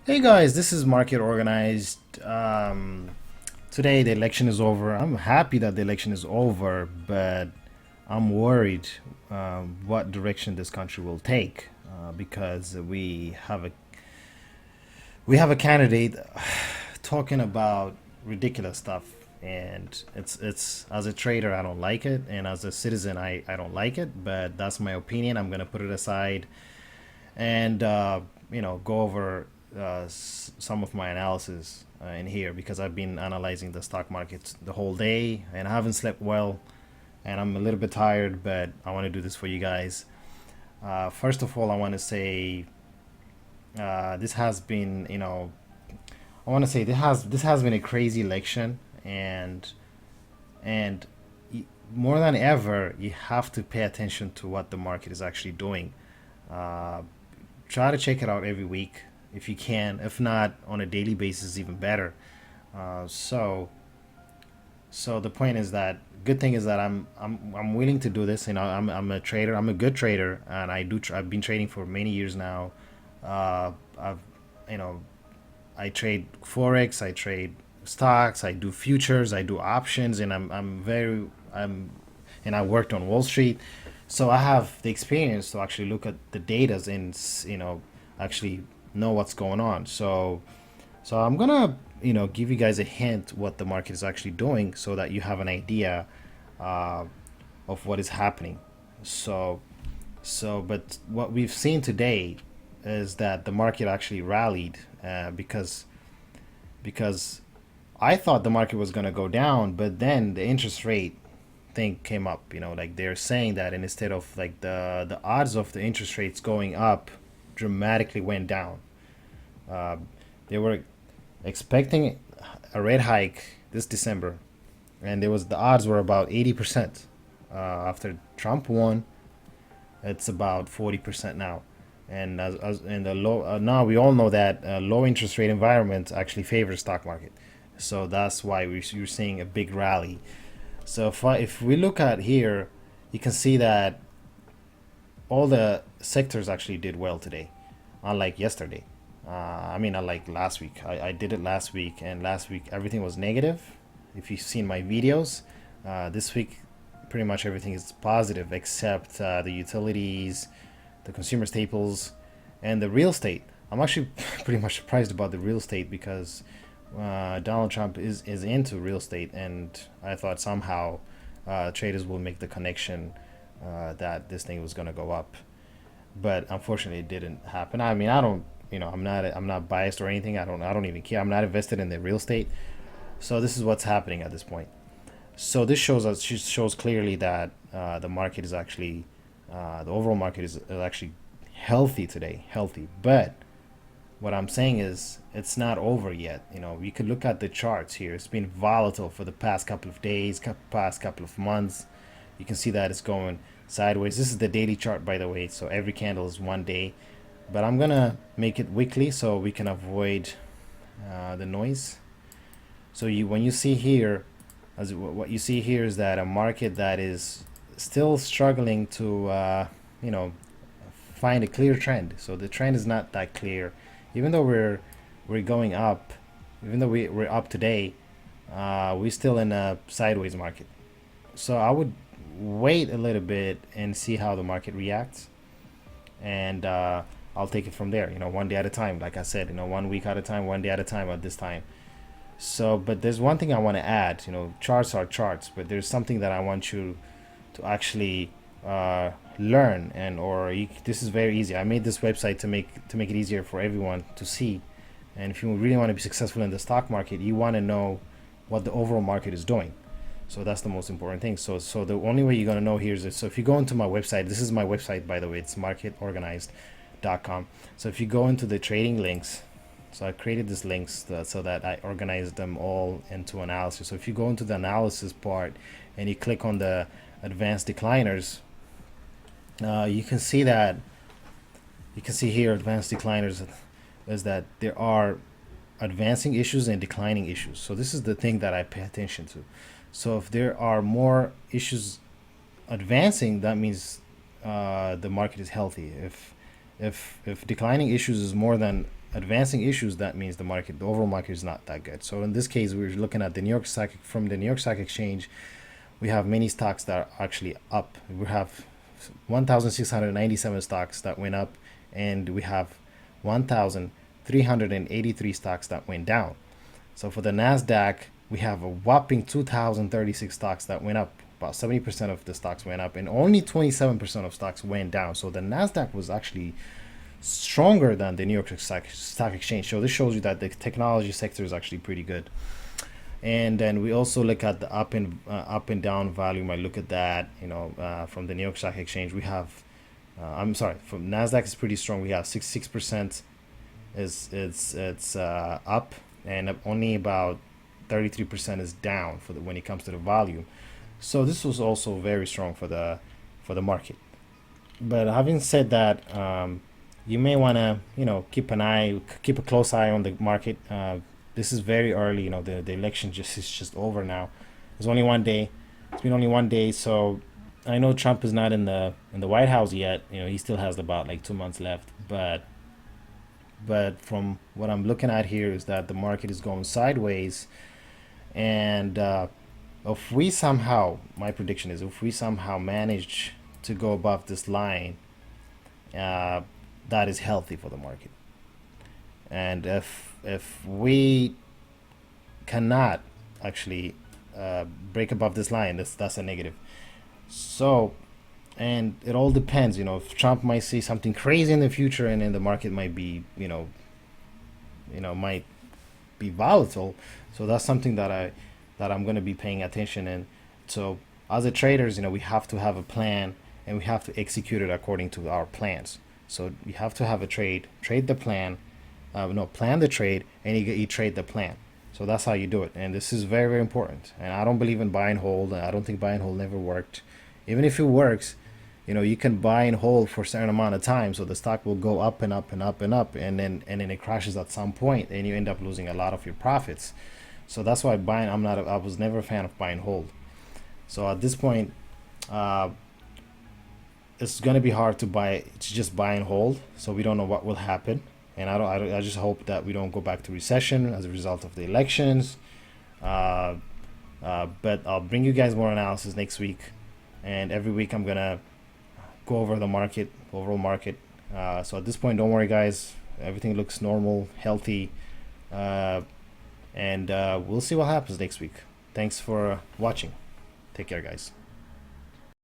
Hey guys, this is Market Organized. Today the election is over. I'm happy that the election is over, but I'm worried what direction this country will take because we have a candidate talking about ridiculous stuff, and it's as a trader I don't like it, and as a citizen I don't like it. But that's my opinion. I'm gonna put it aside and go over some of my analysis in here because I've been analyzing the stock market the whole day and I haven't slept well and I'm a little bit tired, but I want to do this for you guys. First of all, I want to say this has been, I want to say this has been a crazy election, and more than ever, you have to pay attention to what the market is actually doing. Uh, Try to check it out every week if you can. If not, on a daily basis, even better. Uh, so, so the point is that good thing is that I'm willing to do this. I'm a trader. I'm a good trader, and I've been trading for many years now. I've you know I trade forex. I trade stocks. I do futures. I do options, and I'm and I worked on Wall Street, so I have the experience to actually look at the data and actually know what's going on. So I'm gonna give you guys a hint what the market is actually doing, so that you have an idea uh, of what is happening. So but what we've seen today is that the market actually rallied because I thought the market was gonna go down, but then the interest rate thing came up. Like they're saying that, and instead of like the odds of the interest rates going up dramatically went down. Uh, they were expecting a rate hike this December, and there was the odds were about 80%. After Trump won, it's about 40% now. And as in the low now we all know that low interest rate environment actually favors stock market, so that's why you're seeing a big rally. So if we look at here, you can see that all the sectors actually did well today, unlike yesterday. Unlike last week. I did it last week, and last week everything was negative. If you've seen my videos, this week pretty much everything is positive except the utilities, the consumer staples, and the real estate. I'm actually pretty much surprised about the real estate because Donald Trump is into real estate, and I thought somehow traders will make the connection that this thing was going to go up, but unfortunately it didn't happen. I mean, I don't, I'm not biased or anything. I don't even care. I'm not invested in the real estate. So this is what's happening at this point. So this shows clearly that the market is actually the overall market is actually healthy today, healthy. But what I'm saying is it's not over yet. We could look at the charts here. It's been volatile for the past couple of days, past couple of months. You can see that it's going sideways. This is the daily chart, by the way. So every candle is 1 day, but I'm gonna make it weekly so we can avoid the noise. So when you see here, as what you see here is that a market that is still struggling to you know find a clear trend. So the trend is not that clear, even though we're going up, even though we're up today. We're still in a sideways market. So I would wait a little bit and see how the market reacts, and I'll take it from there. 1 day at a time. Like I said, 1 week at a time, 1 day at a time at this time. So, but there's one thing I want to add. Charts are charts, but there's something that I want you to actually learn, this is very easy. I made this website to make it easier for everyone to see. And if you really want to be successful in the stock market, you want to know what the overall market is doing. So that's the most important thing. So the only way you're gonna know here is this. So if you go into my website, this is my website, by the way. It's marketorganized.com. So if you go into the trading links, so I created these links so that I organized them all into analysis. So if you go into the analysis part and you click on the advanced decliners, you can see that you can see here advanced decliners is that there are advancing issues and declining issues. So this is the thing that I pay attention to. So if there are more issues advancing, that means the market is healthy. If declining issues is more than advancing issues, that means the overall market is not that good. So in this case, we're looking at the New York Stock from the New York Stock Exchange. We have many stocks that are actually up. We have 1,697 stocks that went up, and we have 1,383 stocks that went down. So for the Nasdaq, we have a whopping 2,036 stocks that went up. About 70% of the stocks went up, and only 27% of stocks went down. So the Nasdaq was actually stronger than the New York Stock Exchange. So this shows you that the technology sector is actually pretty good. And then we also look at the up and down volume. I look at that, from the New York Stock Exchange. We have, I'm sorry, from Nasdaq is pretty strong. We have 66% is it's up, and only about 33% is down for the when it comes to the volume. So this was also very strong for the market. But having said that, you may want to keep a close eye on the market. This is very early. The election just over now. There's only one day. It's been only one day, so I know Trump is not in the White House yet. He still has about like 2 months left. But from what I'm looking at here is that the market is going sideways, and if we somehow, my prediction is, if we somehow manage to go above this line, uh, that is healthy for the market. And if we cannot actually break above this line, that's a negative. So, and it all depends. If Trump might say something crazy in the future, and then the market might be, might be volatile. So that's something that I'm going to be paying attention. And so, as a traders, we have to have a plan, and we have to execute it according to our plans. So you have to have a trade the plan, no, plan the trade, and you trade the plan. So that's how you do it, and this is very, very important. And I don't believe in buy and hold. I don't think buy and hold never worked. Even if it works, you can buy and hold for a certain amount of time, so the stock will go up and up and up and up, and then it crashes at some point, and you end up losing a lot of your profits. So that's why buying. I was never a fan of buy and hold. So at this point, uh, it's gonna be hard to just buy and hold. So we don't know what will happen, and I just hope that we don't go back to recession as a result of the elections. Uh, but I'll bring you guys more analysis next week, and every week I'm gonna go over the overall market. So at this point, don't worry, guys. Everything looks normal, healthy, uh, and we'll see what happens next week. Thanks for watching. Take care, guys.